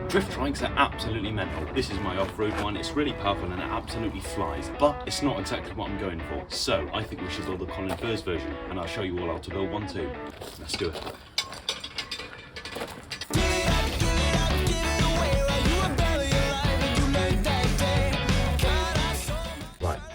Drift trikes are absolutely mental. This is my off-road one. It's really powerful and it absolutely flies, but it's not exactly what I'm going for. So I think we should build the Colinfurze version, and I'll show you all how to build one too. Let's do it.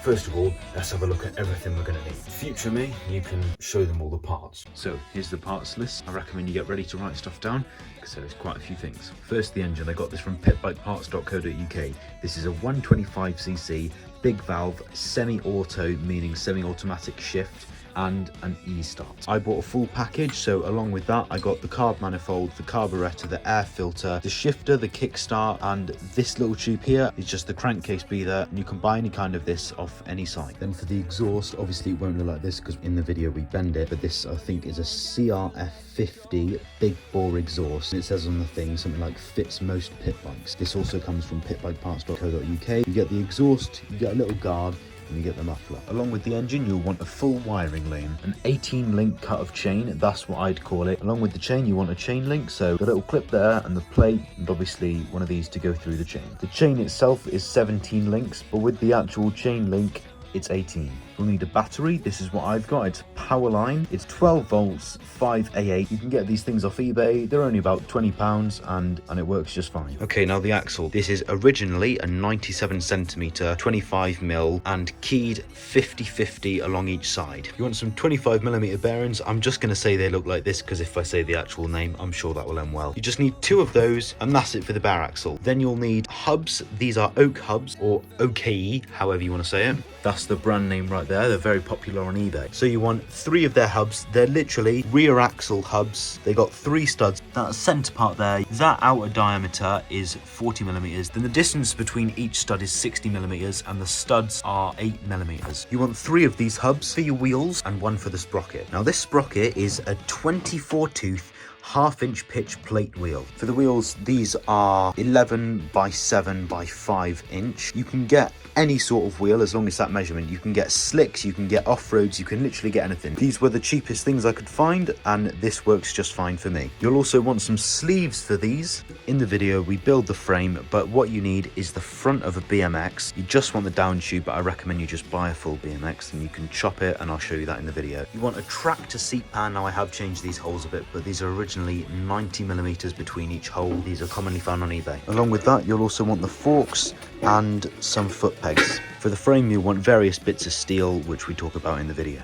First of all, let's have a look at everything we're going to need. Future me, you can show them all the parts. So here's the parts list. I recommend you get ready to write stuff down because there's quite a few things. First, the engine. I got this from pitbikeparts.co.uk. This is a 125cc big valve semi-auto, meaning semi-automatic shift, and an e-start. I bought a full package, so along with that I got the carb manifold, the carburetor, the air filter, the shifter, the kickstart, and this little tube here is just the crankcase breather, and you can buy any kind of this off any site. Then for the exhaust, obviously it won't look like this because in the video we bend it, but this I think is a CRF50 big bore exhaust. It says on the thing something like fits most pit bikes. This also comes from pitbikeparts.co.uk. You get the exhaust, you get a little guard, and you get the muffler. Along with the engine, you'll want a full wiring lane, an 18 link cut of chain, that's what I'd call it. Along with the chain, you want a chain link, so the little clip there and the plate, and obviously one of these to go through the chain. The chain itself is 17 links, but with the actual chain link, it's 18. You'll need a battery. This is what I've got. It's a power line. It's 12 volts, 5A8. You can get these things off eBay. They're only about £20 and it works just fine. Okay, now the axle. This is originally a 97 centimeter, 25mm and keyed 50-50 along each side. You want some 25mm bearings. I'm just going to say they look like this because if I say the actual name, I'm sure that will end well. You just need 2 of those and that's it for the bare axle. Then you'll need hubs. These are oak hubs or OKE, however you want to say it. That's the brand name right there. They're very popular on eBay. So you want 3 of their hubs. They're literally rear axle hubs. They got 3 studs. That center part there, that outer diameter is 40mm. Then the distance between each stud is 60mm and the studs are 8mm. You want 3 of these hubs for your wheels and 1 for the sprocket. Now this sprocket is a 24 tooth 1/2 pitch plate wheel. For the wheels, these are 11 by 7 by 5 inch. You can get any sort of wheel as long as that measurement. You can get slicks, you can get off-roads, you can literally get anything. These were the cheapest things I could find and this works just fine for me. You'll also want some sleeves for these. In the video we build the frame, but what you need is the front of a BMX. You just want the down tube, but I recommend you just buy a full BMX and you can chop it and I'll show you that in the video. You want a tractor seat pan. Now I have changed these holes a bit, but these are originally 90mm between each hole. These are commonly found on eBay. Along with that, you'll also want the forks and some foot pegs. For the frame, you'll want various bits of steel, which we talk about in the video.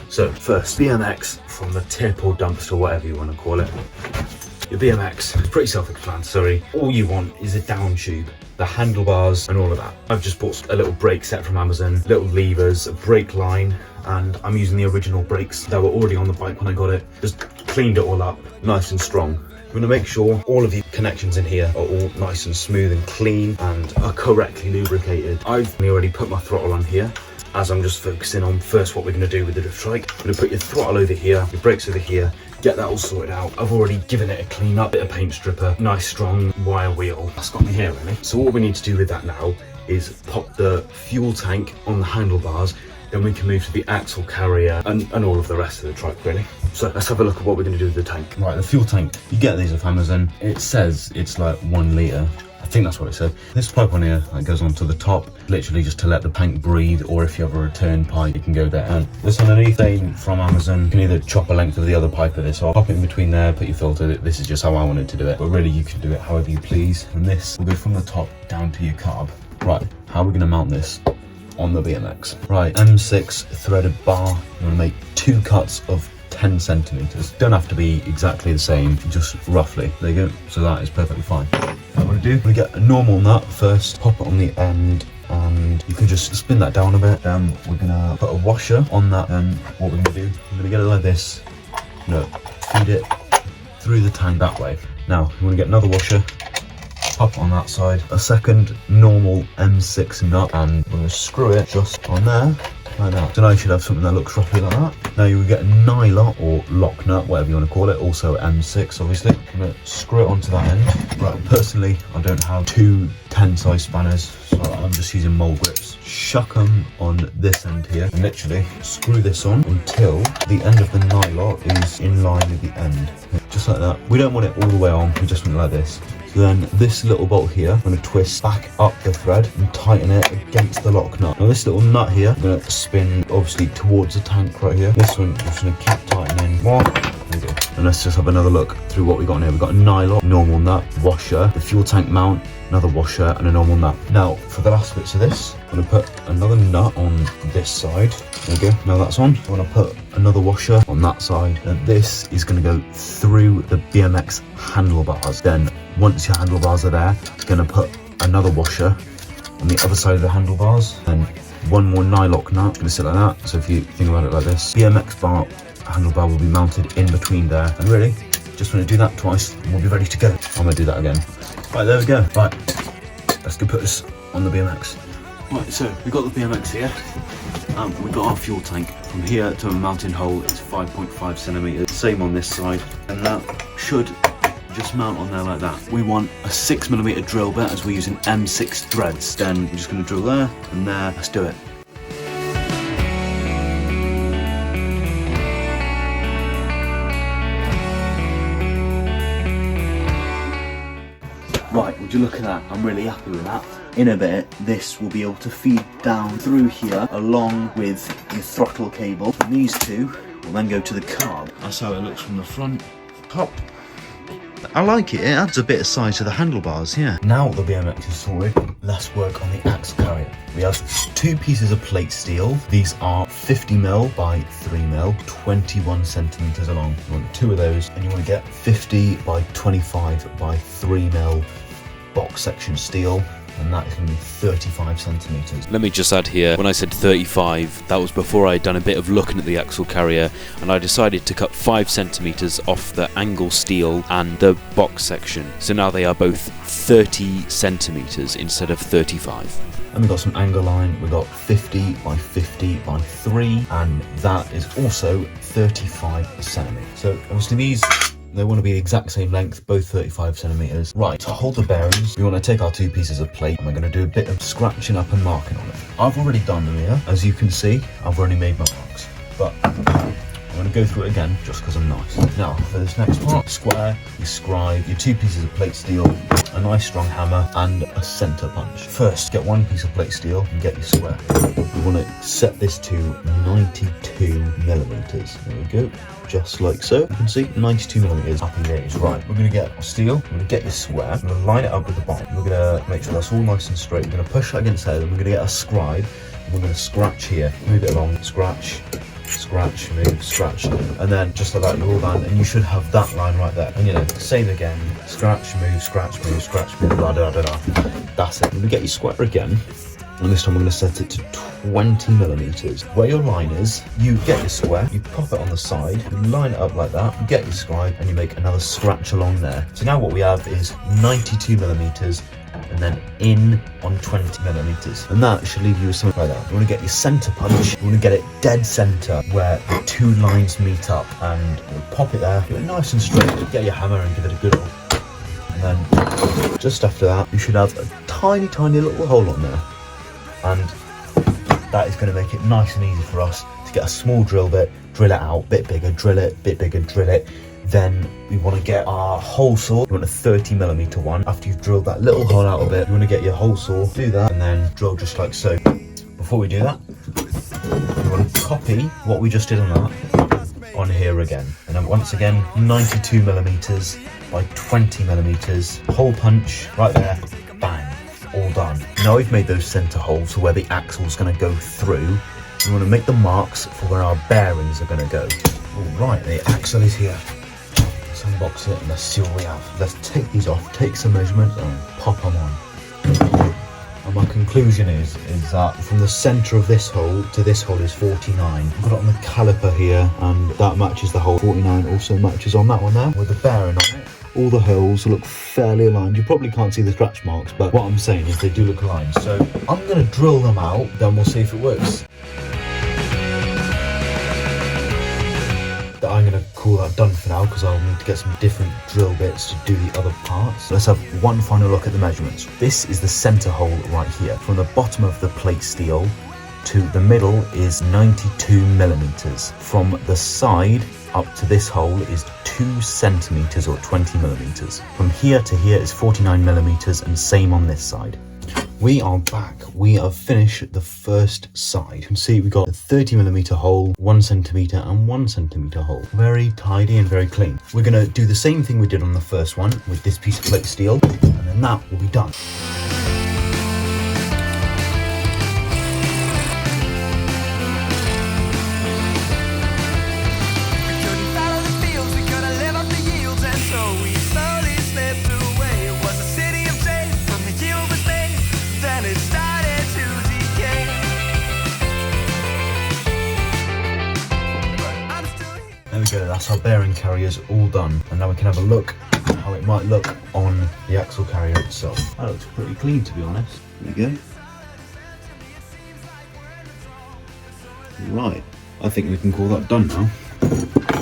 So first, BMX from the tip or dumpster, whatever you want to call it. Your BMX is pretty self-explanatory. All you want is a down tube, the handlebars and all of that. I've just bought a little brake set from Amazon, little levers, a brake line, and I'm using the original brakes that were already on the bike when I got it. Just cleaned it all up, nice and strong. You want to make sure all of the connections in here are all nice and smooth and clean and are correctly lubricated. I've already put my throttle on here, as I'm just focusing on first what we're going to do with the drift trike. You're going to put your throttle over here, your brakes over here, get that all sorted out. I've already given it a clean up, bit of paint stripper, nice strong wire wheel. That's got me here really. So all we need to do with that now is pop the fuel tank on the handlebars, then we can move to the axle carrier and all of the rest of the trike really. So let's have a look at what we're going to do with the tank. Right, the fuel tank, you get these off Amazon. It says it's like 1 litre. I think that's what it said. This pipe on here that goes onto the top, literally just to let the tank breathe, or if you have a return pipe, you can go there. And this underneath, from Amazon, you can either chop a length of the other pipe of this, or pop it in between there, put your filter. This is just how I wanted to do it, but really you can do it however you please. And this will go from the top down to your carb. Right, how are we gonna mount this on the BMX? Right, M6 threaded bar. You wanna make 2 cuts of 10 centimeters. Don't have to be exactly the same, just roughly. There you go. So that is perfectly fine. What I'm gonna do, I'm gonna get a normal nut first, pop it on the end, and you can just spin that down a bit. Then we're gonna put a washer on that, and what we're gonna do, I'm gonna get it like this, feed it through the tank that way. Now, you wanna get another washer, pop it on that side, a second normal M6 nut, and we're gonna screw it just on there, like that. So now you should have something that looks roughly like that. Now you will get a nylon or lock nut, whatever you want to call it, also M6 obviously. I'm going to screw it onto that end. Right, personally I don't have 2 10-size spanners, so I'm just using mole grips. Shuck them on this end here and literally screw this on until the end of the nylon is in line with the end. just like that. We don't want it all the way on, we just want it like this. So then this little bolt here, I'm going to twist back up the thread and tighten it against the lock nut. Now this little nut here, I'm going to spin obviously towards the tank right here. This one, I'm just going to keep tightening. There we go. And let's just have another look through what we got in here. We've got a nylon, normal nut, washer, the fuel tank mount, another washer and a normal nut. Now for the last bits of this, I'm going to put another nut on this side. There we go, now that's on. I'm going to put another washer on that side, and this is going to go through the BMX handlebars. Then once your handlebars are there, I'm going to put another washer on the other side of the handlebars, and one more nylock nut. It's going to sit like that. So if you think about it like this, BMX bar handlebar will be mounted in between there, and really just want to do that twice and we'll be ready to go. I'm going to do that again. Right, there we go. Right, let's go put this on the BMX. Right, so we've got the BMX here. We've got our fuel tank. From here to a mounting hole, it's 5.5 centimeters. Same on this side, and that should just mount on there like that. We want a 6mm drill bit as we're using M6 threads. Then we're just going to drill there and there. Let's do it. Right, would you look at that? I'm really happy with that. In a bit, this will be able to feed down through here along with your throttle cable. And these two will then go to the carb. That's how it looks from the front. Hop. I like it, it adds a bit of size to the handlebars, yeah. Now the BMX is sorted, let's work on the axle carrier. We have 2 pieces of plate steel. These are 50mm by 3mm, 21 centimeters long. You want 2 of those, and you want to get 50 by 25 by 3mm box section steel, and that is going to be 35 centimeters. Let me just add here, when I said 35, that was before I'd done a bit of looking at the axle carrier, and I decided to cut 5 centimeters off the angle steel and the box section. So now they are both 30 centimeters instead of 35. And we've got some angle line. We've got 50 by 50 by 3, and that is also 35 centimeters. So obviously these, they want to be the exact same length, both 35 centimeters. Right, to hold the bearings, we want to take our 2 pieces of plate and we're going to do a bit of scratching up and marking on it. I've already done them here. As you can see, I've already made my marks, but I'm going to go through it again just because I'm nice. Now, for this next part, square, you scribe your 2 pieces of plate steel, a nice strong hammer, and a center punch. First, get 1 piece of plate steel and get your square. You want to set this to 92mm. There we go. Just like so. You can see 92mm. Happy days. Right, we're going to get our steel, we're going to get this square, we're going to line it up with the bottom. We're going to make sure that's all nice and straight. We're going to push that against there, then we're going to get a scribe, and we're going to scratch here. Move it along, scratch, scratch, move, scratch, and then just like that you're all done, and you should have that line right there. And you know, same again, scratch, move, scratch, move, blah, da, da, da. That's it. We're going to get your square again, and this time we're going to set it to 20mm. Where your line is, you get your square, you pop it on the side, you line it up like that, you get your scribe, and you make another scratch along there. So now what we have is 92mm, and then in on 20mm, and that should leave you with something like that. You want to get your center punch, you want to get it dead center where the 2 lines meet up, and you pop it there, get it nice and straight, get your hammer and give it a good old, and then just after that you should have a tiny little hole on there, and that is going to make it nice and easy for us to get a small drill bit, drill it out, bit bigger, drill it, bit bigger, drill it. Then we want to get our hole saw. You want a 30mm one. After you've drilled that little hole out of it, you want to get your hole saw, do that, and then drill just like so. Before we do that, you want to copy what we just did on that on here again. And then once again, 92mm by 20mm, hole punch right there, bang, all done. Now we've made those center holes where the axle's going to go through. We want to make the marks for where our bearings are going to go. All right, the axle is here. Unbox it and let's see what we have. Let's take these off, take some measurements and pop them on. And my conclusion is that from the centre of this hole to this hole is 49. I've got it on the caliper here, and that matches the hole. 49 also matches on that one there with the bearing on it. All the holes look fairly aligned. You probably can't see the scratch marks, but what I'm saying is they do look aligned. So I'm going to drill them out, then we'll see if it works. I'm going to call that done for now because I'll need to get some different drill bits to do the other parts. Let's have one final look at the measurements. This is the center hole right here. From the bottom of the plate steel to the middle is 92 millimeters. From the side up to this hole is 2 centimeters or 20 millimeters. From here to here is 49 millimeters, and same on this side. We are back. We have finished the first side. You can see we got a 30 millimeter hole, 1 centimeter and 1 centimeter hole. Very tidy and very clean. We're gonna do the same thing we did on the first one with this piece of plate steel, and then that will be done. There we go, that's our bearing carriers all done. And now we can have a look at how it might look on the axle carrier itself. That looks pretty clean, to be honest. There we go. Right, I think we can call that done now.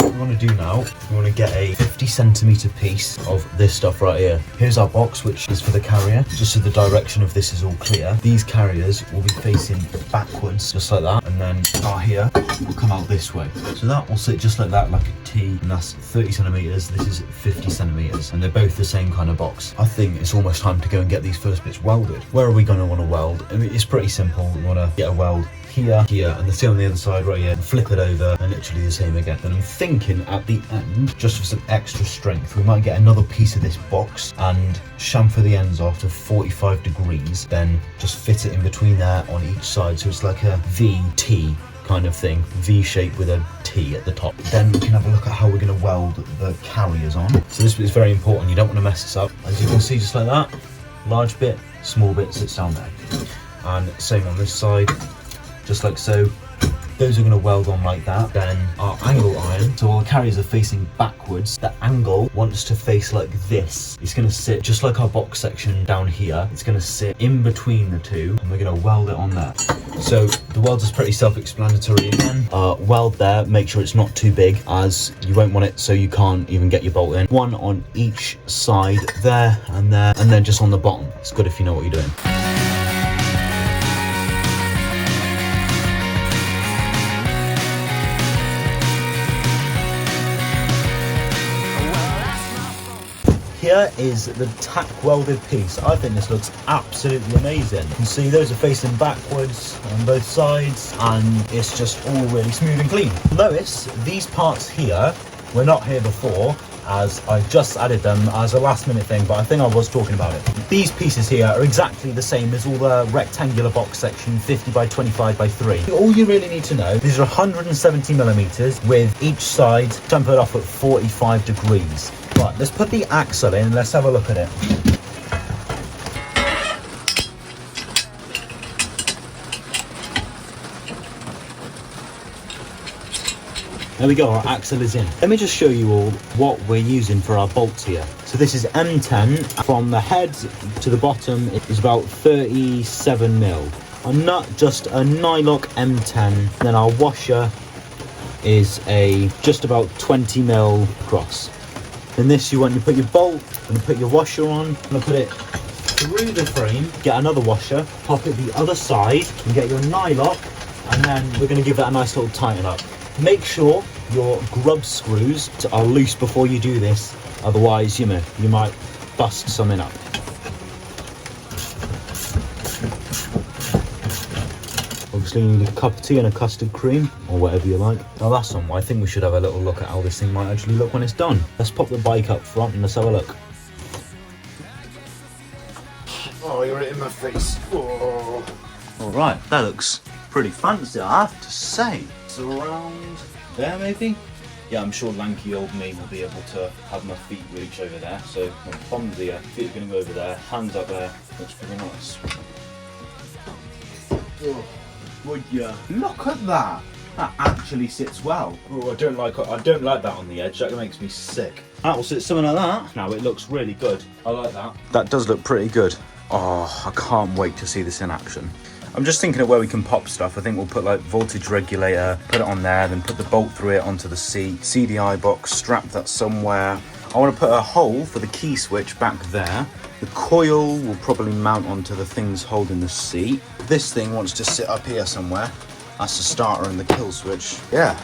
What we want to do now, we want to get a 50 centimeter piece of this stuff right here. Here's our box, which is for the carrier, just so the direction of this is all clear. These carriers will be facing backwards, just like that, and then our here will come out this way. So that will sit just like that, like a T, and that's 30 centimeters, this is 50 centimeters, and they're both the same kind of box. I think it's almost time to go and get these first bits welded. Where are we going to want to weld? I mean, it's pretty simple. We want to get a weld here, here, and the same on the other side right here, flip it over, and literally the same again. Then I'm thinking at the end, just for some extra strength, we might get another piece of this box and chamfer the ends off to 45 degrees, then just fit it in between there on each side, so it's like a VT kind of thing, V shape with a T at the top. Then we can have a look at how we're going to weld the carriers on. So this bit is very important, you don't want to mess this up. As you can see, just like that, large bit, small bit sits down there. And same on this side, just like so. Those are going to weld on like that. Then our angle iron, so while the carriers are facing backwards, the angle wants to face like this. It's going to sit just like our box section down here. It's going to sit in between the two, and we're going to weld it on there. So the weld is pretty self-explanatory again. Weld there, make sure it's not too big, as you won't want it so you can't even get your bolt in. One on each side there, and then just on the bottom. It's good if you know what you're doing. Here is the tack welded piece. I think this looks absolutely amazing. You can see those are facing backwards on both sides, and it's just all really smooth and clean. Notice these parts here were not here before, as I just added them as a last minute thing, but I think I was talking about it. These pieces here are exactly the same as all the rectangular box section, 50 by 25 by 3. All you really need to know, these are 170 millimeters with each side chamfered off at 45 degrees. Right, let's put the axle in and let's have a look at it. There we go, our axle is in. Let me just show you all what we're using for our bolts here. So this is M10. From the head to the bottom, it is about 37 mil. A nut, just a nylock M10. And then our washer is just about 20 mil across. In this, you want to put your bolt and put your washer on. I'm going to put it through the frame, get another washer, pop it the other side, and get your nylock, and then we're going to give that a nice little tighten up. Make sure your grub screws are loose before you do this, otherwise you might bust something up. Obviously you need a cup of tea and a custard cream, or whatever you like. Now that's on. I think we should have a little look at how this thing might actually look when it's done. Let's pop the bike up front and let's have a look. Oh, you're in my face. Oh. Alright, that looks pretty fancy, I have to say. It's around there maybe? Yeah, I'm sure lanky old me will be able to have my feet reach over there. So my thumbs here, feet are going to go over there, hands up there. Looks pretty nice. Oh. Would you look at that? That actually sits well. Oh, I don't like that on the edge. That makes me sick. That will sit something like that. Now it looks really good. I like that. That does look pretty good. Oh, I can't wait to see this in action. I'm just thinking of where we can pop stuff. I think we'll put like voltage regulator, put it on there, then put the bolt through it onto the seat, CDI box, strap that somewhere. I want to put a hole for the key switch back there. The coil will probably mount onto the things holding the seat. This thing wants to sit up here somewhere. That's the starter and the kill switch. Yeah,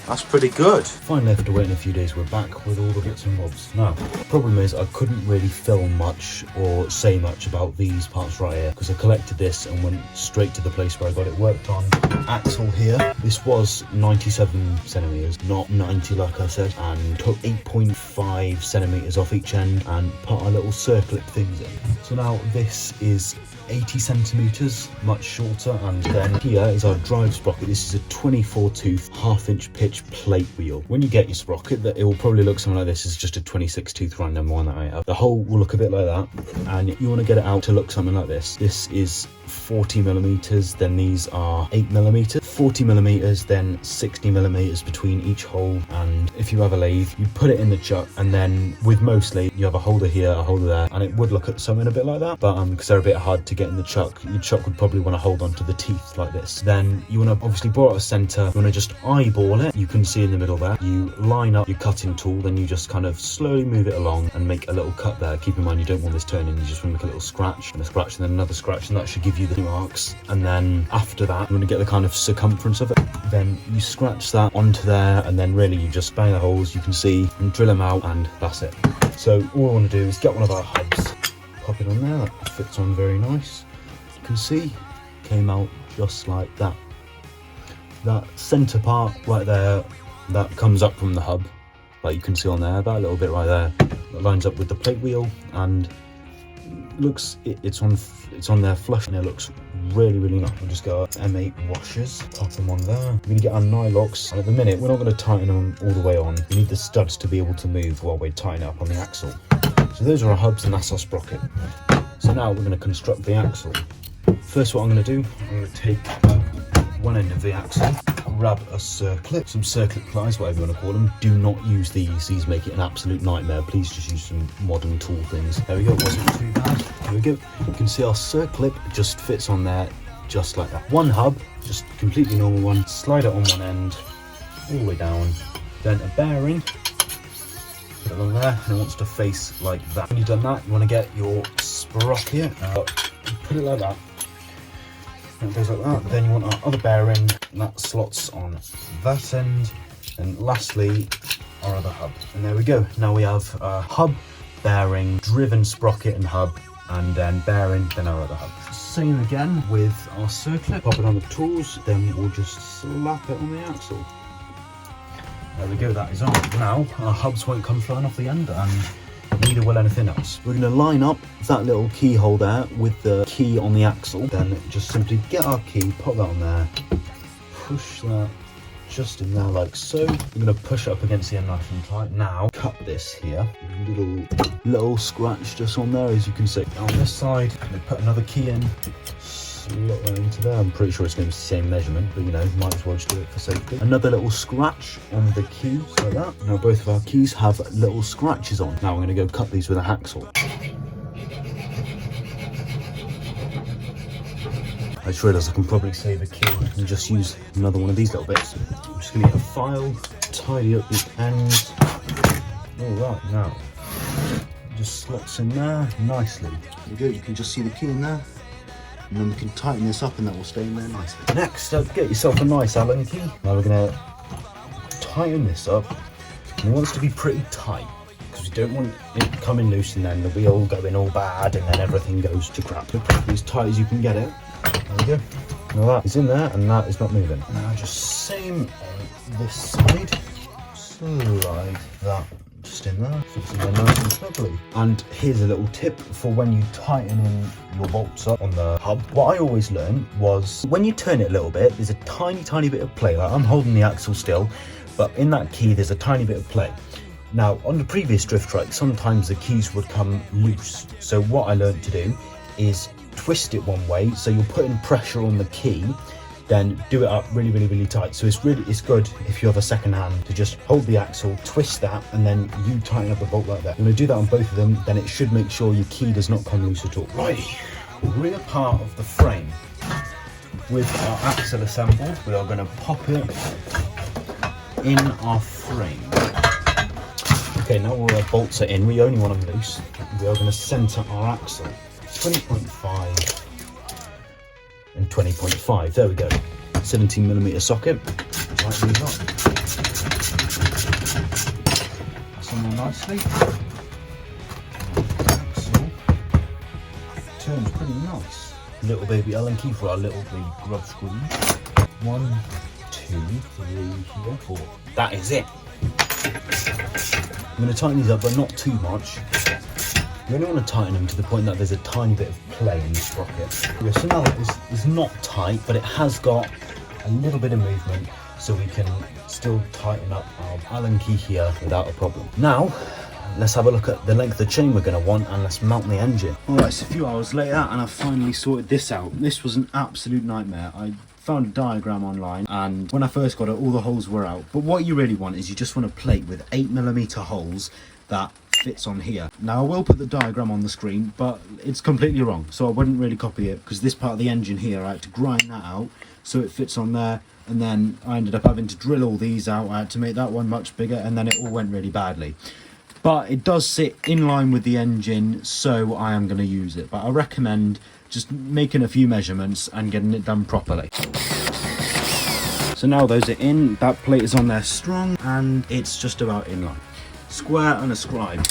that's pretty good. Finally, after waiting a few days, we're back with all the bits and bobs. Now, the problem is I couldn't really film much or say much about these parts right here because I collected this and went straight to the place where I got it worked on. Axle here, this was 97 centimeters, not 90 like I said, and took 8.5 centimeters off each end and put our little circlip things in. So now this is 80 centimeters, much shorter, and then here is our drive sprocket. This is a 24 tooth, half-inch pitch plate wheel. When you get your sprocket, that it will probably look something like this. It's just a 26 tooth random one that I have. The hole will look a bit like that, and you want to get it out to look something like this. This is 40 millimeters, then these are 8 millimeters, 40 millimeters, then 60 millimeters between each hole. And if you have a lathe, you put it in the chuck, and then with most lathes, you have a holder here, a holder there, and it would look at something a bit like that, but because they're a bit hard to get in the chuck, your chuck would probably want to hold onto the teeth like this. Then you want to obviously bore out a center, you want to just eyeball it. You can see in the middle there, you line up your cutting tool, then you just kind of slowly move it along and make a little cut there. Keep in mind you don't want this turning, you just want to make a little scratch and a scratch and then another scratch, and that should give you the marks. And then after that, you want to get the kind of circumference of it. Then you scratch that onto there, and then really you just bang the holes, you can see, and drill them out, and that's it. So all I want to do is get one of our hubs, pop it on there, that fits on very nice. You can see, came out just like that. That centre part right there, that comes up from the hub, like you can see on there, that little bit right there, that lines up with the plate wheel, and looks, it's on there flush, and it looks really nice. We'll just go up M8 washers, pop them on there. We're going to get our nylocks, and at the minute we're not going to tighten them all the way on. We need the studs to be able to move while we tighten up on the axle. So those are our hubs and that's our sprocket. So now we're going to construct the axle. First, what I'm going to do, I'm going to take one end of the axle, grab a circlip, some circlip pliers, whatever you want to call them. Do not use these make it an absolute nightmare. Please just use some modern tool things. There we go, it wasn't too bad. There we go. You can see our circlip just fits on there just like that. One hub, just completely normal one, slide it on one end, all the way down, then a bearing, put it along there, and it wants to face like that. When you've done that, you want to get your sprocket out, put it like that. And it goes like that. Then you want our other bearing, and that slots on that end. And lastly, our other hub. And there we go. Now we have a hub, bearing, driven sprocket and hub, and then bearing, then our other hub. Same again with our circlip. Pop it on the tools, then we'll just slap it on the axle. There we go, that is on. Now our hubs won't come flying off the end, and neither will anything else. We're going to line up that little keyhole there with the key on the axle. Then just simply get our key, pop that on there, push that just in there like so. We're going to push it up against the end nice and tight. Now cut this here, little scratch just on there, as you can see. On this side, we put another key in, slot that into there. I'm pretty sure it's going to be the same measurement, but you know, might as well just do it for safety. Another little scratch on the keys like that. Now both of our keys have little scratches on. Now we're going to go cut these with a hacksaw. I just realised I can probably save a key and just use another one of these little bits. I'm just going to get a file, tidy up the ends. All right, now it just slots in there nicely. There we go, you can just see the key in there. And then we can tighten this up and that will stay in there nicely. Next up, get yourself a nice Allen key. Now we're going to tighten this up. And it wants to be pretty tight, because we don't want it coming loose and then the wheel going all bad and then everything goes to crap. So probably as tight as you can get it. There we go. Now that is in there and that is not moving. Now just same on this side. Slide that just in there, fits in there nice and snugly. And here's a little tip for when you tighten in your bolts up on the hub. What I always learned was when you turn it a little bit, there's a tiny bit of play. Like I'm holding the axle still, but in that key there's a tiny bit of play. Now on the previous drift trike, sometimes the keys would come loose. So what I learned to do is twist it one way, so you're putting pressure on the key, then do it up really tight. So it's good if you have a second hand to just hold the axle, twist that, and then you tighten up the bolt like that. You're going to do that on both of them, then it should make sure your key does not come loose at all. Right, rear part of the frame with our axle assembled. We are going to pop it in our frame. Okay, now all our bolts are in, we only want them loose. We are going to centre our axle. 20.5 and 20.5, there we go. 17mm socket. Right these up. That's on there nicely. Axle turns pretty nice. Little baby Allen key for our little big grub screws. 1, 2, 3, here, 4. That is it. I'm going to tighten these up, but not too much. You only want to tighten them to the point that there's a tiny bit of play in the sprocket. So now it's not tight, but it has got a little bit of movement, so we can still tighten up our Allen key here without a problem. Now, let's have a look at the length of chain we're going to want, and let's mount the engine. Alright, it's a few hours later, and I've finally sorted this out. This was an absolute nightmare. I found a diagram online, and when I first got it, all the holes were out. But what you really want is you just want a plate with 8mm holes that fits on here. Now I will put the diagram on the screen, but it's completely wrong, so I wouldn't really copy it, because this part of the engine here, I had to grind that out so it fits on there, and then I ended up having to drill all these out. I had to make that one much bigger, and then it all went really badly. But it does sit in line with the engine, so I am going to use it. But I recommend just making a few measurements and getting it done properly. So now those are in, that plate is on there strong, and it's just about in line. Square and a scribe.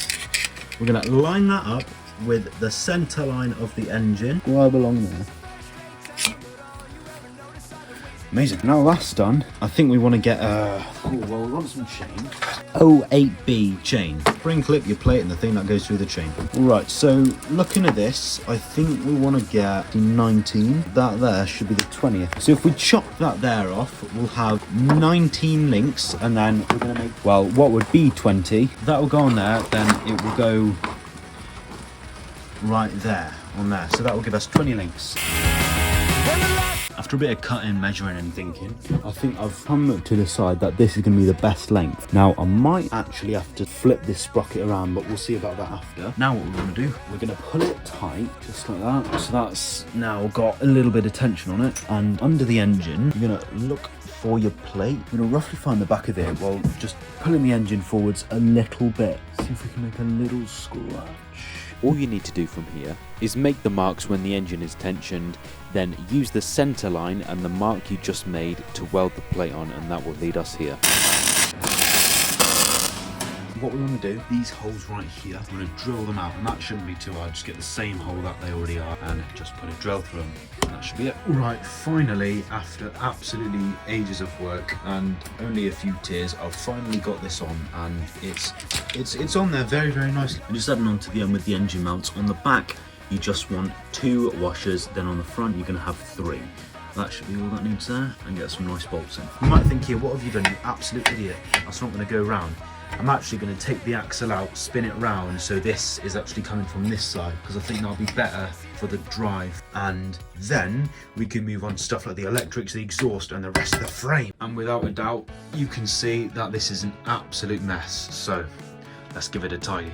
We're going to line that up with the centre line of the engine. Scribe along there. Amazing. Now that's done, I think we want to get we want some chain. 08B chain. Spring clip your plate and the thing that goes through the chain. Right, so looking at this, I think we want to get the 19. That there should be the 20th. So if we chop that there off, we'll have 19 links, and then we're going to make, well, what would be 20. That will go on there, then it will go right there, on there. So that will give us 20 links. After a bit of cutting, measuring and thinking, I think I've come to decide that this is going to be the best length. Now, I might actually have to flip this sprocket around, but we'll see about that after. Now what we're going to do, we're going to pull it tight, just like that. So that's now got a little bit of tension on it. And under the engine, you're going to look for your plate. You're going to roughly find the back of it while just pulling the engine forwards a little bit. See if we can make a little scratch. All you need to do from here is make the marks when the engine is tensioned, then use the centre line and the mark you just made to weld the plate on, and that will lead us here. What we want to do, these holes right here, I'm going to drill them out, and that shouldn't be too hard. Just get the same hole that they already are and just put a drill through them. That should be it. Right, finally, after absolutely ages of work and only a few tears, I've finally got this on, and it's on there very, very nicely. I'm just adding on to the end with the engine mounts. On the back, you just want 2 washers, then on the front you're going to have 3. That should be all that needs there, and get some nice bolts in. You might think here, what have you done, you absolute idiot? That's not going to go round. I'm actually going to take the axle out, spin it round, so this is actually coming from this side, because I think that'll be better for the drive. And then we can move on to stuff like the electrics, the exhaust, and the rest of the frame. And without a doubt, you can see that this is an absolute mess. So let's give it a tidy.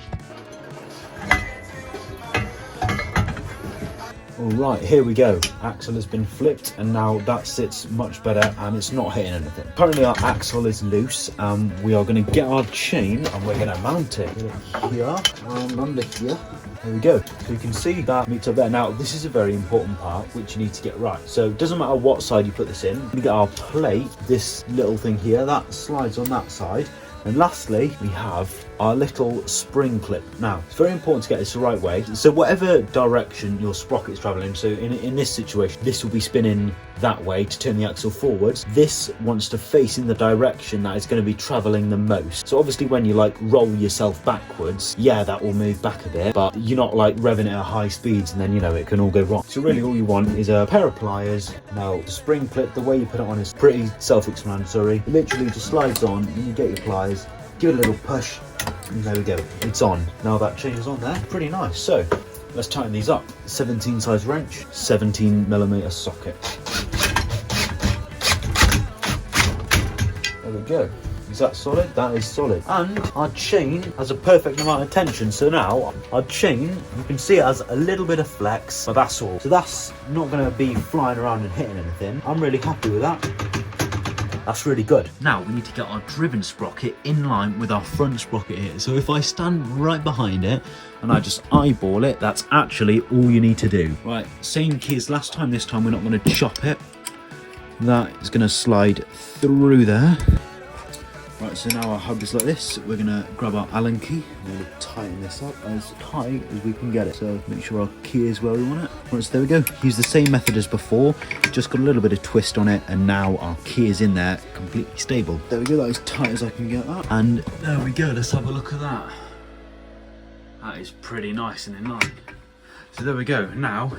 Alright, here we go. Axle has been flipped, and now that sits much better and it's not hitting anything. Currently our axle is loose, and we are going to get our chain and we're going to mount it here and under here. There we go. So you can see that meets up there. Now this is a very important part which you need to get right. So it doesn't matter what side you put this in. We get our plate, this little thing here, that slides on that side. And lastly, we have our little spring clip. Now, it's very important to get this the right way. So whatever direction your sprocket's traveling, so in this situation, this will be spinning that way to turn the axle forwards. This wants to face in the direction that is going to be traveling the most. So obviously when you like roll yourself backwards, yeah, that will move back a bit, but you're not like revving it at high speeds and then, you know, it can all go wrong. So really all you want is a pair of pliers. Now, the spring clip, the way you put it on is pretty self-explanatory. It literally just slides on, and you get your pliers, give it a little push, and there we go, it's on. Now that chain is on there, pretty nice. So let's tighten these up. 17 size wrench, 17mm socket. There we go. Is that solid? That is solid. And our chain has a perfect amount of tension. So now our chain, you can see it has a little bit of flex, but that's all. So that's not going to be flying around and hitting anything. I'm really happy with that. That's really good. Now we need to get our driven sprocket in line with our front sprocket here. So if I stand right behind it and I just eyeball it, that's actually all you need to do. Right, same key as last time. This time we're not going to chop it. That is going to slide through there. Right, so now our hub is like this. We're going to grab our Allen key. We're going to tighten this up as tight as we can get it. So make sure our key is where we want it. Right, so there we go. Use the same method as before. Just got a little bit of twist on it, and now our key is in there, completely stable. There we go, that is tight as I can get that. And there we go, let's have a look at that. That is pretty nice and in line. So there we go. Now,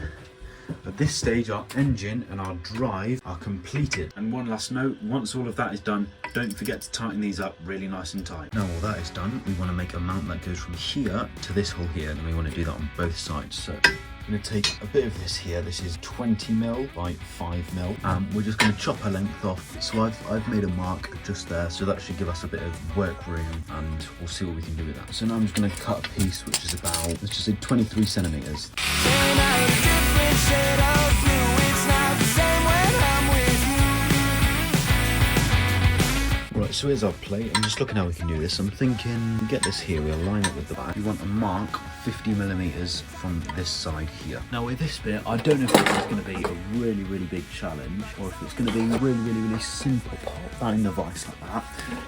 at this stage, our engine and our drive are completed. And one last note, once all of that is done, don't forget to tighten these up really nice and tight. Now all that is done, we want to make a mount that goes from here to this hole here, and we want to do that on both sides. So I'm going to take a bit of this here. This is 20mm by 5mm. We're just going to chop a length off. So I've made a mark just there, so that should give us a bit of work room, and we'll see what we can do with that. So now I'm just going to cut a piece which is about, let's just say 23 centimeters. Right, so here's our plate. I'm just looking how we can do this. I'm thinking, get this here, we'll line it with the back. We want a mark 50mm from this side here. Now with this bit, I don't know if this is going to be a really, really big challenge, or if it's going to be really, really, really simple. Pop that in the vise like that.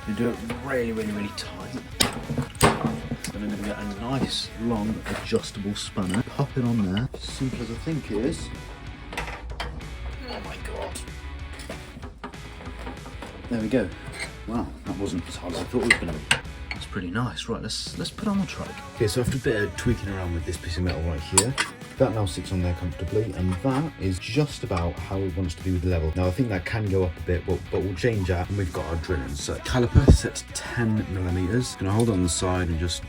You do it really, really, really tight. Then I'm going to get a nice, long, adjustable spanner. Pop it on there, simple as I think it is. Oh my god. There we go. Wow, that wasn't as hard as I thought it was going to be. That's pretty nice. Right, let's put on the trike. Okay, so after a bit of tweaking around with this piece of metal right here, that now sits on there comfortably, and that is just about how we want us to be with the level. Now I think that can go up a bit, but we'll change that, and we've got our drilling. So caliper set to 10mm. Gonna hold it on the side and just,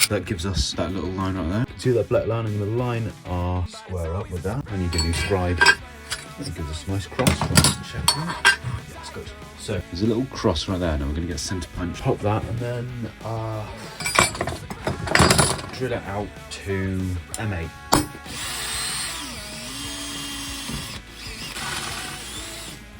that gives us that little line right there. See that black line? I'm gonna line our square up with that, and you can do scribe. That gives us a nice cross. Check that. Yeah, that's good. So there's a little cross right there. Now we're going to get a centre punch. Pop that, and then drill it out to M8.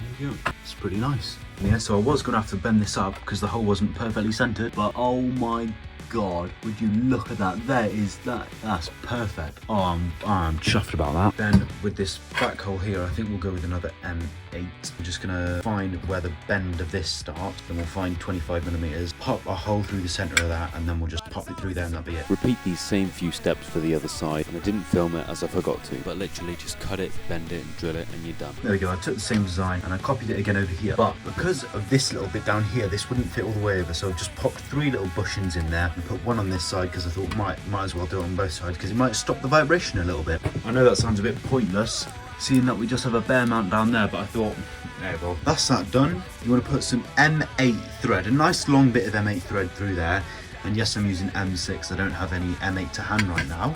There you go. It's pretty nice. Yeah, so I was going to have to bend this up because the hole wasn't perfectly centred, but oh my god, would you look at that? That's perfect. Oh, I'm chuffed about that. Then with this back hole here, I think we'll go with another M8. I'm just gonna find where the bend of this starts, then we'll find 25mm, pop a hole through the centre of that, and then we'll just pop it through there, and that'll be it. Repeat these same few steps for the other side, and I didn't film it as I forgot to, but literally just cut it, bend it, and drill it, and you're done. There we go, I took the same design and I copied it again over here, but because of this little bit down here, this wouldn't fit all the way over, so I've just popped 3 little bushings in there and put one on this side because I thought might as well do it on both sides because it might stop the vibration a little bit. I know that sounds a bit pointless, seeing that we just have a bare mount down there, but I thought, yeah, well, that's that done. You want to put some M8 thread, a nice long bit of M8 thread through there. And yes, I'm using M6, I don't have any M8 to hand right now.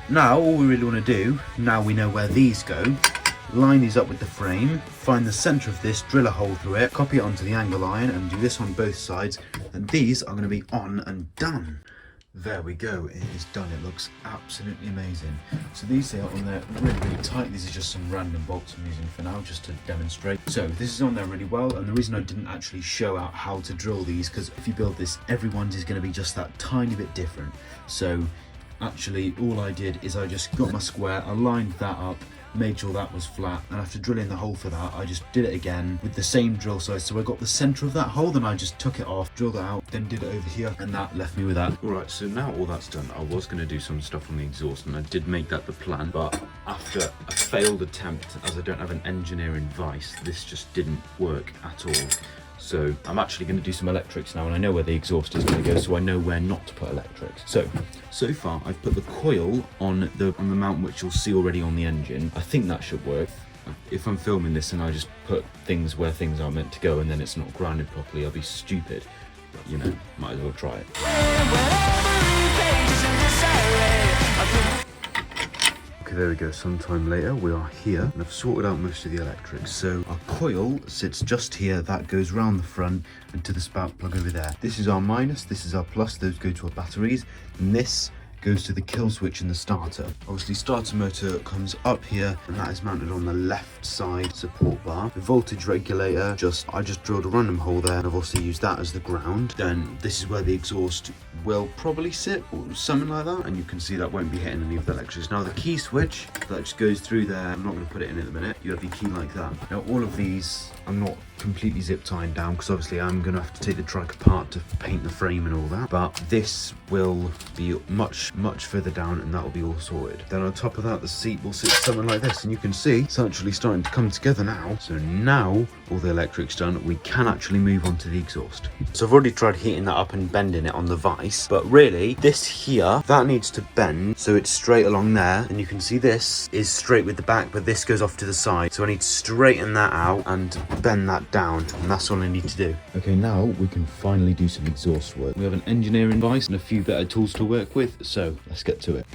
Now, all we really want to do, now we know where these go, line these up with the frame, find the centre of this, drill a hole through it, copy it onto the angle iron, and do this on both sides. And these are going to be on and done. There we go, it is done. It looks absolutely amazing. So these are on there really, really tight. These are just some random bolts I'm using for now just to demonstrate. So this is on there really well, and the reason I didn't actually show out how to drill these, because if you build this, everyone's is going to be just that tiny bit different. So actually all I did is I just got my square, I lined that up, made sure that was flat, and after drilling the hole for that, I just did it again with the same drill size. So I got the centre of that hole, then I just took it off, drilled it out, then did it over here, and that left me with that. Alright, so now all that's done, I was going to do some stuff on the exhaust, and I did make that the plan, but after a failed attempt, as I don't have an engineering vice, this just didn't work at all. So I'm actually going to do some electrics now, and I know where the exhaust is going to go, so I know where not to put electrics. So far I've put the coil on the mount, which you'll see already on the engine. I think that should work. If I'm filming this and I just put things where things are meant to go and then it's not grounded properly, I'll be stupid. But, you know, might as well try it. Okay, there we go, sometime later we are here and I've sorted out most of the electrics. So our coil sits just here, that goes round the front and to the spark plug over there. This is our minus, this is our plus, those go to our batteries, and this goes to the kill switch in the starter. Obviously starter motor comes up here and that is mounted on the left side support bar. The voltage regulator, I just drilled a random hole there and I've also used that as the ground. Then this is where the exhaust will probably sit or something like that, and you can see that won't be hitting any of the electrics. Now the key switch that just goes through there, I'm not going to put it in at the minute, you have your key like that. Now all of these I'm not completely zip tying down because obviously I'm going to have to take the trike apart to paint the frame and all that, but this will be much further down and that will be all sorted. Then on top of that the seat will sit something like this, and you can see it's actually starting to come together now. So now all the electrics done, we can actually move on to the exhaust. So I've already tried heating that up and bending it on the vise, but really this here, that needs to bend so it's straight along there, and you can see this is straight with the back but this goes off to the side, so I need to straighten that out and bend that down, and that's all I need to do. Okay, now we can finally do some exhaust work. We have an engineering vise and a few better tools to work with, so let's get to it.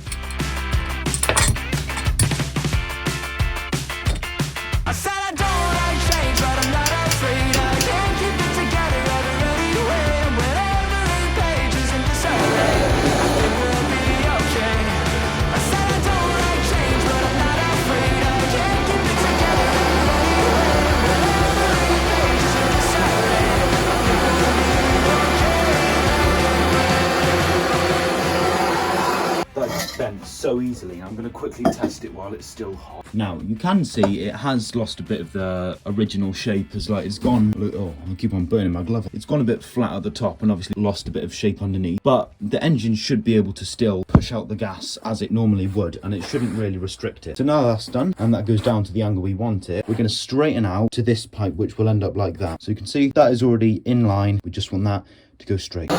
Bent so easily. I'm going to quickly test it while it's still hot. Now you can see it has lost a bit of the original shape, as like it's gone, look, oh I keep on burning my glove. It's gone a bit flat at the top and obviously lost a bit of shape underneath, but the engine should be able to still push out the gas as it normally would, and it shouldn't really restrict it. So now that's done and that goes down to the angle we want it, we're going to straighten out to this pipe which will end up like that. So you can see that is already in line, we just want that to go straight.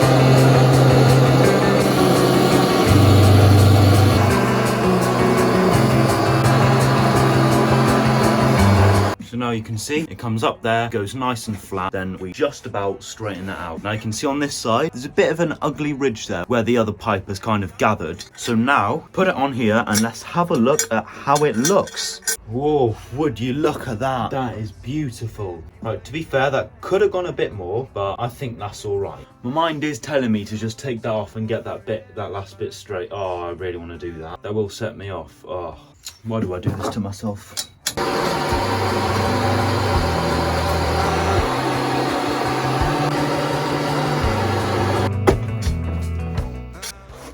So now you can see it comes up there, goes nice and flat, then we just about straighten that out. Now you can see on this side, there's a bit of an ugly ridge there where the other pipe has kind of gathered. So now, put it on here and let's have a look at how it looks. Whoa, would you look at that? That is beautiful. Right, to be fair, that could have gone a bit more, but I think that's all right. My mind is telling me to just take that off and get that last bit straight. Oh, I really want to do that. That will set me off. Oh, why do I do this to myself?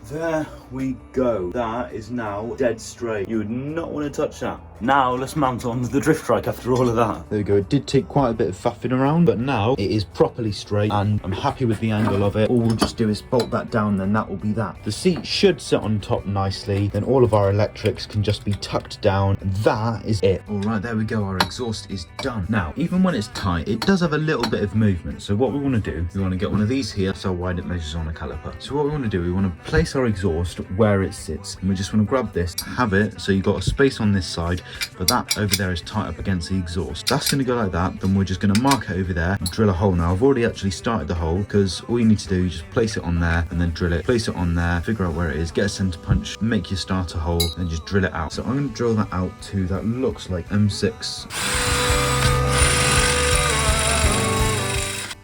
There we go. That is now dead straight. You would not want to touch that. Now let's mount on the drift trike after all of that. There we go. It did take quite a bit of faffing around, but now it is properly straight and I'm happy with the angle of it. All we'll just do is bolt that down, then that will be that. The seat should sit on top nicely, then all of our electrics can just be tucked down, and that is it. All right, there we go. Our exhaust is done. Now, even when it's tight, it does have a little bit of movement. So what we want to do, we want to get one of these here, so how wide it measures on a caliper. So what we want to do, we want to place our exhaust where it sits, and we just want to grab this, have it, so you've got a space on this side, but that over there is tight up against the exhaust. That's going to go like that. Then we're just going to mark it over there and drill a hole. Now I've already actually started the hole, because all you need to do is just place it on there and then drill it, place it on there, figure out where it is, get a center punch, make your starter hole, and just drill it out. So I'm going to drill that out to, that looks like M6.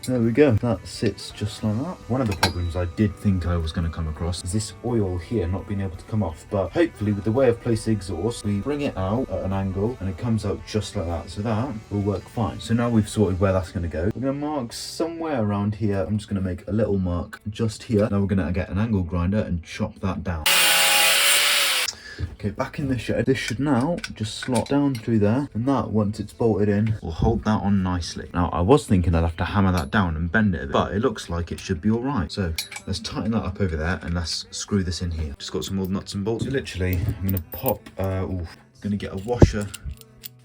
There we go, that sits just like that. One of the problems I did think I was going to come across is this oil here not being able to come off, but hopefully with the way I've placed the exhaust, we bring it out at an angle and it comes out just like that, so that will work fine. So now we've sorted where that's going to go, we're going to mark somewhere around here. I'm just going to make a little mark just here. Now we're going to get an angle grinder and chop that down. Okay, back in the shed, this should now just slot down through there, and that, once it's bolted in, will hold that on nicely. Now, I was thinking I'd have to hammer that down and bend it a bit, but it looks like it should be all right. So let's tighten that up over there, and let's screw this in here. Just got some old nuts and bolts. So literally, I'm gonna pop, gonna get a washer,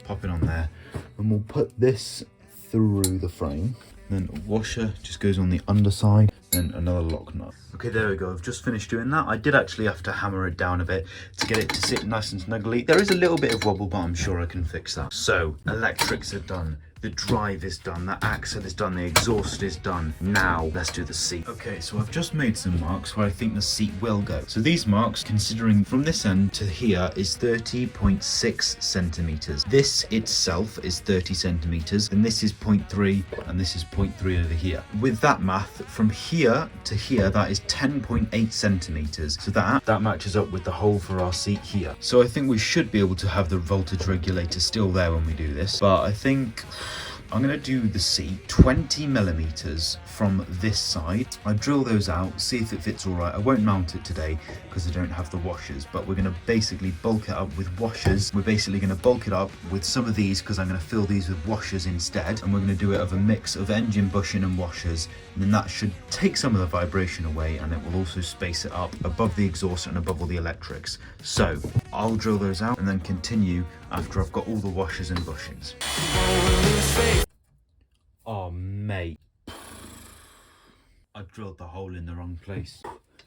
pop it on there, and we'll put this through the frame. Then a washer just goes on the underside, then another lock nut. Okay, there we go. I've just finished doing that. I did actually have to hammer it down a bit to get it to sit nice and snugly. There is a little bit of wobble, but I'm sure I can fix that. So, electrics are done. The drive is done, the axle is done, the exhaust is done. Now, let's do the seat. Okay, so I've just made some marks where I think the seat will go. So these marks, considering from this end to here, is 30.6 centimeters. This itself is 30 centimeters, and this is 0.3, and this is 0.3 over here. With that math, from here to here, that is 10.8 centimeters. So that matches up with the hole for our seat here. So I think we should be able to have the voltage regulator still there when we do this, but I think I'm going to do the seat 20 millimeters from this side. I drill those out, see if it fits all right. I won't mount it today because I don't have the washers, but we're going to basically bulk it up with washers. We're basically going to bulk it up with some of these because I'm going to fill these with washers instead, and we're going to do it of a mix of engine bushing and washers, and then that should take some of the vibration away, and it will also space it up above the exhaust and above all the electrics. So I'll drill those out and then continue after I've got all the washers and bushings. Oh mate, I've drilled the hole in the wrong place.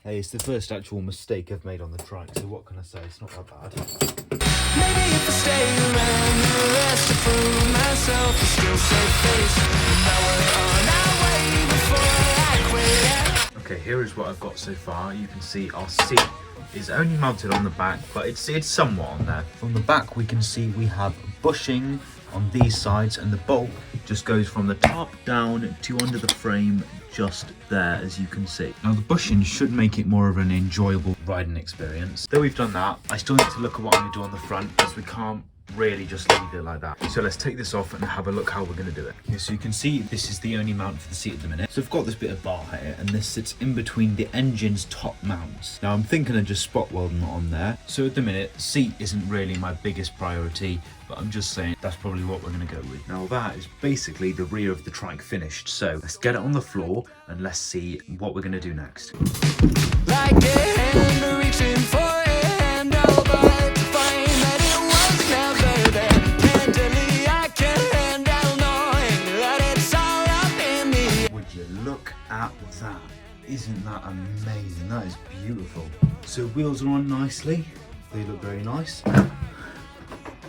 Hey, it's the first actual mistake I've made on the trike, so what can I say? It's not that bad. Maybe if I stay around the rest to prove myself, I still save face. Now we're on our way before I quit. Okay, here is what I've got so far. You can see our seat is only mounted on the back, but it's somewhat on there. From the back we can see we have bushing on these sides, and the bolt just goes from the top down to under the frame just there, as you can see. Now the bushing should make it more of an enjoyable riding experience. Though we've done that, I still need to look at what I'm going to do on the front, because we can't really just leave it like that. So let's take this off and have a look how we're going to do it. Okay, so you can see this is the only mount for the seat at the minute. So I've got this bit of bar here, and this sits in between the engine's top mounts. Now I'm thinking of just spot welding it on there. So at the minute, seat isn't really my biggest priority, but I'm just saying that's probably what we're going to go with. Now that is basically the rear of the trike finished. So let's get it on the floor and let's see what we're going to do next. Like a hand reaching for a handle, but to find that it was never there. Mentally I can handle knowing that it's all up in me. Would you look at that? Isn't that amazing? That is beautiful. So wheels are on nicely. They look very nice.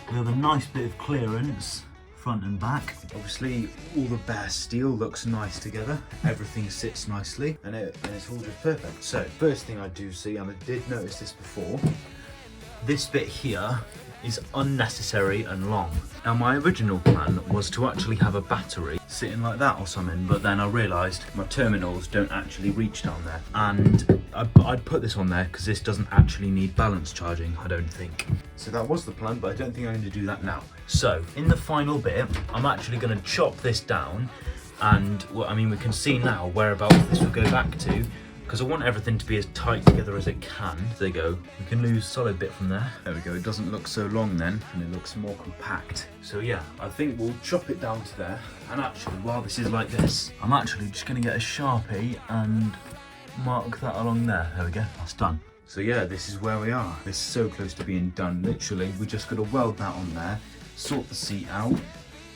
We have a nice bit of clearance, front and back. Obviously, all the bare steel looks nice together. Everything sits nicely, and it's all just perfect. So, first thing I do see, and I did notice this before, this bit here is unnecessary and long. Now, my original plan was to actually have a battery sitting like that or something, but then I realised my terminals don't actually reach down there, and I'd put this on there because this doesn't actually need balance charging, I don't think. So that was the plan, but I don't think I'm going to do that now. So in the final bit, I'm actually going to chop this down, and well, I mean, we can see now whereabouts this will go back to, because I want everything to be as tight together as it can. There you go. We can lose solid bit from there. There we go. It doesn't look so long then, and it looks more compact. So yeah, I think we'll chop it down to there. And actually, while this is like this, I'm actually just going to get a Sharpie and mark that along there. There we go. That's done. So yeah, this is where we are. It's so close to being done. Literally, we just got to weld that on there, sort the seat out,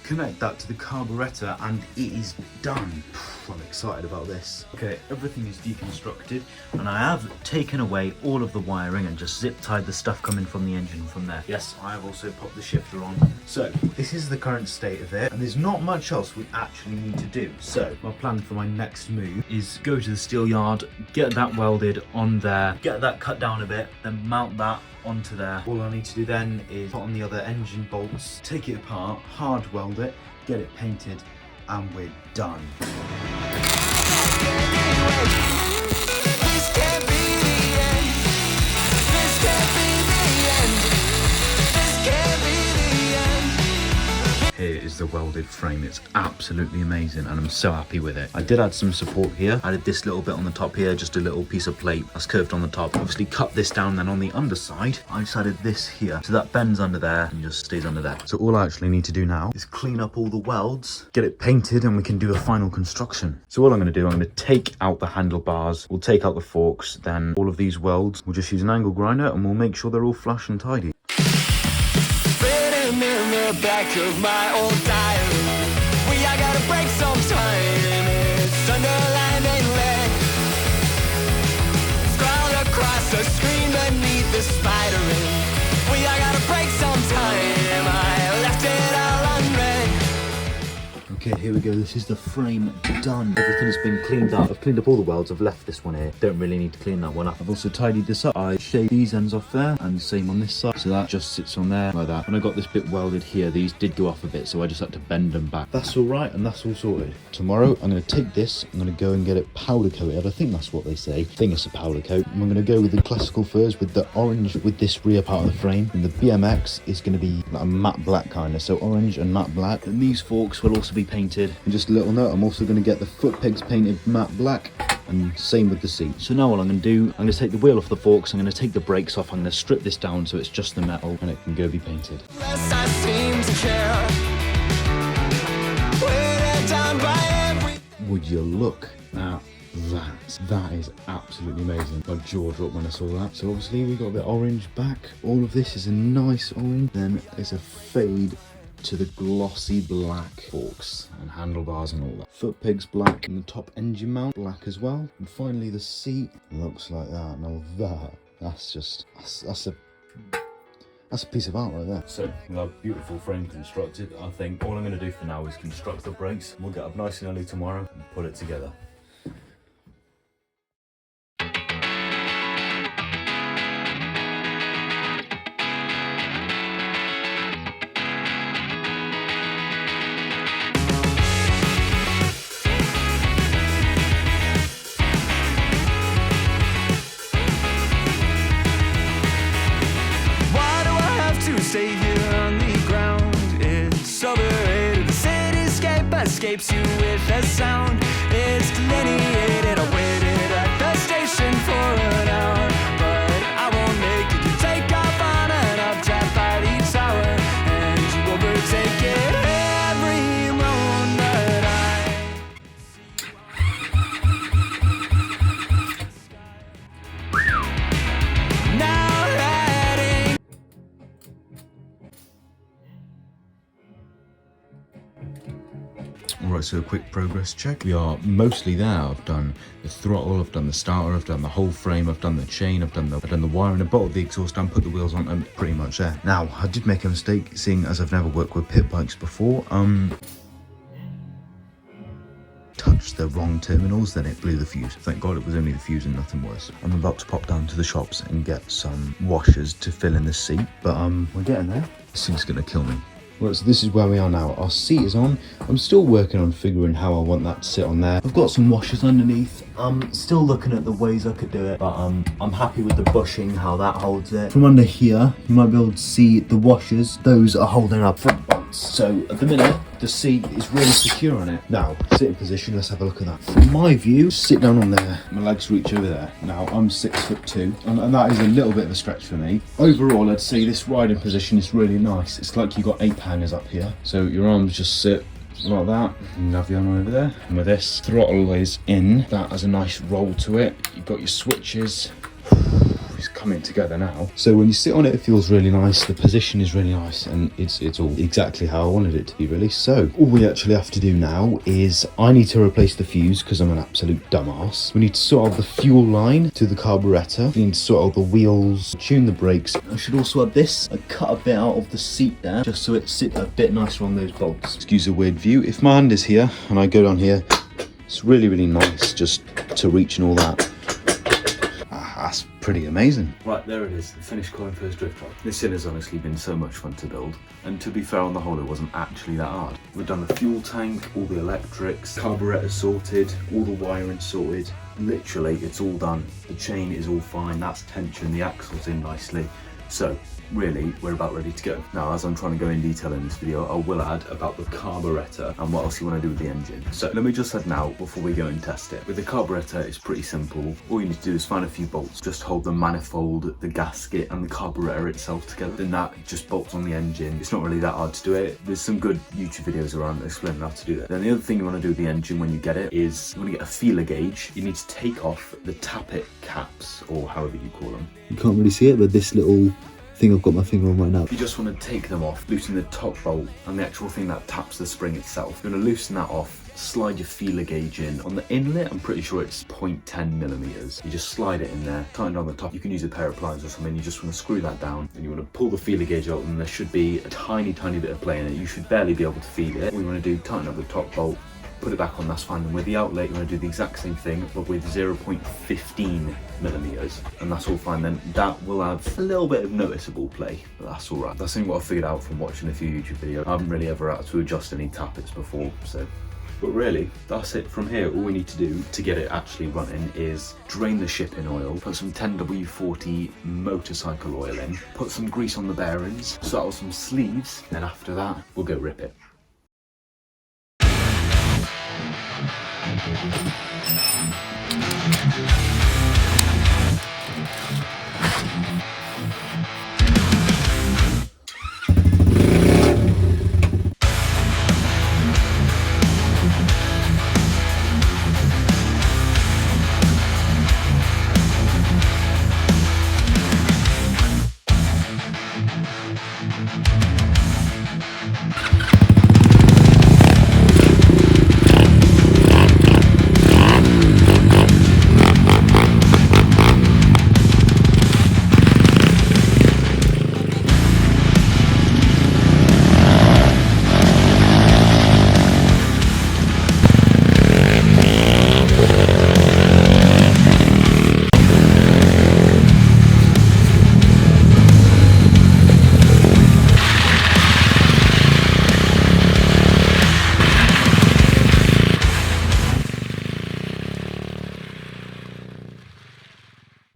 connect that to the carburetor, and it is done. I'm excited about this. Okay, everything is deconstructed, and I have taken away all of the wiring and just zip tied the stuff coming from the engine from there. Yes, I have also popped the shifter on. So this is the current state of it, and there's not much else we actually need to do. So my plan for my next move is go to the steel yard, get that welded on there, get that cut down a bit, then mount that onto there. All I need to do then is put on the other engine bolts, take it apart, hard weld it, get it painted, and we're done. This can't be the end. This can't be the end. This can't be the end. Here is the welded frame. It's absolutely amazing, and I'm so happy with it. I did add some support here. I added this little bit on the top here, just a little piece of plate that's curved on the top. Obviously cut this down, then on the underside I just added this here, so that bends under there and just stays under there. So all I actually need to do now is clean up all the welds, get it painted, and we can do a final construction. So all I'm going to do, I'm going to take out the handlebars, we'll take out the forks, then all of these welds, we'll just use an angle grinder and we'll make sure they're all flush and tidy. Back of my old diary, I gotta break sometime. It's underlined in red, scrawled across the screen beneath the spider ring. I gotta break sometime. I left it all unread. Okay, here we go. This is the frame done. Everything has been cleaned up. I've cleaned up all the welds. I've left this one here. Don't really need to clean that one up. I've also tidied this up. I shaved these ends off there and same on this side. So that just sits on there like that. When I got this bit welded here, these did go off a bit, so I just had to bend them back. That's all right, and that's all sorted. Tomorrow, I'm going to take this. I'm going to go and get it powder coated. I think that's what they say. I think it's a powder coat. I'm going to go with the classical furs with the orange with this rear part of the frame. And the BMX is going to be like a matte black kind of. So orange and matte black. And these forks will also be painted. And just a little note, I'm also going to get the foot pegs painted matte black, and same with the seat. So now what I'm going to do, I'm going to take the wheel off the forks, I'm going to take the brakes off, I'm going to strip this down so it's just the metal and it can go be painted. Would you look at that? That is absolutely amazing. My jaw dropped when I saw that. So obviously we got a bit orange back. All of this is a nice orange. Then there's a fade to the glossy black forks and handlebars and all that. Foot pegs black and the top engine mount black as well. And finally the seat looks like that. Now that's a piece of art right there. So we have a beautiful frame constructed. I think all I'm going to do for now is construct the brakes. We'll get up nice and early tomorrow and put it together. Stay here on the ground. It's overrated. The cityscape escapes you with a sound. It's delineated. I waited at the station for an hour, but I won't make it. You take off on an updraft by the tower, and you overtake it every round that now that ain't. Alright, so a quick progress check. We are mostly there. I've done the throttle, I've done the starter, I've done the whole frame, I've done the chain, I've done the wiring, I bolted the exhaust down, put the wheels on, and pretty much there. Now, I did make a mistake, seeing as I've never worked with pit bikes before. Touched the wrong terminals, then it blew the fuse. Thank God it was only the fuse and nothing worse. I'm about to pop down to the shops and get some washers to fill in the seat, but we're getting there. This thing's gonna kill me. Right, so this is where we are now. Our seat is on. I'm still working on figuring how I want that to sit on there. I've got some washers underneath. I'm still looking at the ways I could do it, but I'm happy with the bushing, how that holds it. From under here, you might be able to see the washers. Those are holding up front bolts. So at the minute, the seat is really secure on it. Now, sitting position, let's have a look at that. From my view, sit down on there. My legs reach over there. Now, I'm 6'2", and that is a little bit of a stretch for me. Overall, I'd say this riding position is really nice. It's like you've got 8 hangers up here. So your arms just sit like that, and have the arm over there. And with this, throttle is in. That has a nice roll to it. You've got your switches. It's coming together now. So when you sit on it, it feels really nice. The position is really nice, and it's all exactly how I wanted it to be, really. So all we actually have to do now is I need to replace the fuse because I'm an absolute dumbass. We need to sort out the fuel line to the carburetor. We need to sort out the wheels, tune the brakes. I should also add this. I cut a bit out of the seat there just so it sits a bit nicer on those bolts. Excuse the weird view. If my hand is here and I go down here, it's really, really nice just to reach and all that. That's pretty amazing. Right, there it is, the finished Colinfurze Drift Trike. This thing has honestly been so much fun to build, and to be fair, on the whole, it wasn't actually that hard. We've done the fuel tank, all the electrics, carburetor sorted, all the wiring sorted. Literally, it's all done. The chain is all fine, that's tension, the axle's in nicely. So, really, we're about ready to go. Now, as I'm trying to go in detail in this video, I will add about the carburetor and what else you want to do with the engine. So let me just add now before we go and test it. With the carburetor, it's pretty simple. All you need to do is find a few bolts, just hold the manifold, the gasket and the carburetor itself together. Then that just bolts on the engine. It's not really that hard to do it. There's some good YouTube videos around explaining how to do that. Then the other thing you want to do with the engine when you get it is you want to get a feeler gauge. You need to take off the tappet caps, or however you call them. You can't really see it, but this little thing I've got my finger on right now. You just want to take them off, loosen the top bolt and the actual thing that taps the spring itself. You're going to loosen that off, slide your feeler gauge in. On the inlet, I'm pretty sure it's 0.10 millimeters. You just slide it in there, tighten it on the top. You can use a pair of pliers or something. You just want to screw that down and you want to pull the feeler gauge out, and there should be a tiny bit of play in it. You should barely be able to feel it. What we want to do, tighten up the top bolt, put it back on, that's fine. And with the outlet, you want to do the exact same thing, but with 0.15 millimeters, and that's all fine. Then that will have a little bit of noticeable play, but that's all right. That's something what I figured out from watching a few YouTube videos. I haven't really ever had to adjust any tappets before, so. But really, that's it from here. All we need to do to get it actually running is drain the shipping oil, put some 10W40 motorcycle oil in, put some grease on the bearings, settle some sleeves, and after that, we'll go rip it.